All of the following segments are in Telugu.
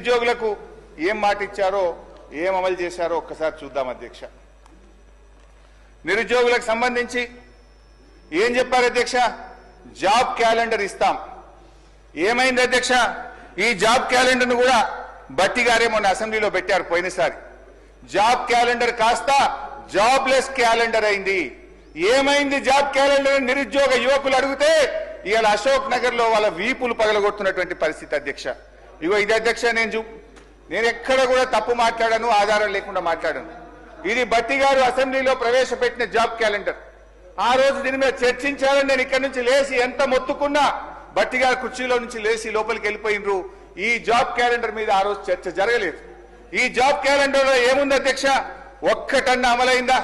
నిరుద్యోగులకు ఏం మాట ఇచ్చారో ఏం అమలు చేశారో ఒక్కసారి చూద్దాం అధ్యక్ష. నిరుద్యోగులకు సంబంధించి ఏం చెప్పారు అధ్యక్ష? జాబ్ క్యాలెండర్ ఇస్తాం. ఏమైంది అధ్యక్ష? ఈ జాబ్ క్యాలెండర్ను కూడా బట్టి గారే మొన్న అసెంబ్లీలో పెట్టారు పోయినసారి. జాబ్ క్యాలెండర్ కాస్త జాబ్లెస్ క్యాలెండర్ అయింది. ఏమైంది జాబ్ క్యాలెండర్? నిరుద్యోగ యువకులు అడిగితే ఇవాళ అశోక్ నగర్ లో వాళ్ళ వీపులు పగలగొడుతున్నటువంటి పరిస్థితి అధ్యక్ష. ఇగో ఇది అధ్యక్ష, నేను ఎక్కడ కూడా తప్పు మాట్లాడాను, ఆధారం లేకుండా మాట్లాడాను. ఇది బట్టి గారు అసెంబ్లీలో ప్రవేశపెట్టిన జాబ్ క్యాలెండర్. ఆ రోజు దీని మీద చర్చించాలని నేను ఇక్కడి నుంచి లేచి ఎంత మొత్తుకున్నా బట్టి గారు కుర్చీలో నుంచి లేచి లోపలికి వెళ్ళిపోయినరు. ఈ జాబ్ క్యాలెండర్ మీద ఆ రోజు చర్చ జరగలేదు. ఈ జాబ్ క్యాలెండర్ లో ఏముంది అధ్యక్ష? ఒక్కటన్నా అమలైందా?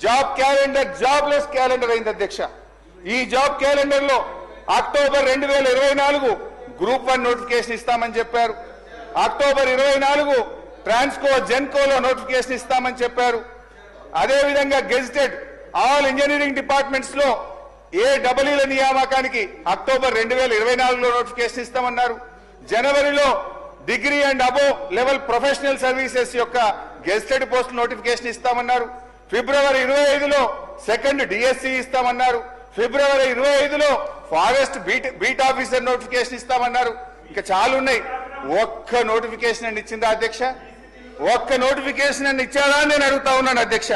జాబ్ క్యాలెండర్ జాబ్లెస్ క్యాలెండర్ అయింది అధ్యక్ష. ఈ జాబ్ క్యాలెండర్ లో అక్టోబర్ 2024 గ్రూప్ 1 నోటిఫికేషన్ ఇస్తామని చెప్పారు. అక్టోబర్ 24 ట్రాన్స్కో జెన్కోలో నోటిఫికేషన్ ఇస్తామని చెప్పారు. అదేవిధంగా గెజిటెడ్ ఆల్ ఇంజనీరింగ్ డిపార్ట్మెంట్స్ లో ఏడబ్ల్యూల నియామకానికి అక్టోబర్ 2024లో నోటిఫికేషన్ ఇస్తామన్నారు. జనవరిలో degree and above level professional services యొక్క గెజిటెడ్ పోస్ట్ నోటిఫికేషన్ ఇస్తామన్నారు. ఫిబ్రవరి 25లో సెకండ్ డిఎస్సి ఇస్తామన్నారు. ఫిబ్రవరి 25లో ఫారెస్ట్ బీట్ ఆఫీసర్ నోటిఫికేషన్ ఇస్తామన్నారు. ఇంకా చాలా ఉన్నాయి. ఒక్క నోటిఫికేషన్ అని ఇచ్చిందా అధ్యక్ష? ఒక్క నోటిఫికేషన్ అని ఇచ్చారా అని నేను అడుగుతా ఉన్నాను అధ్యక్ష.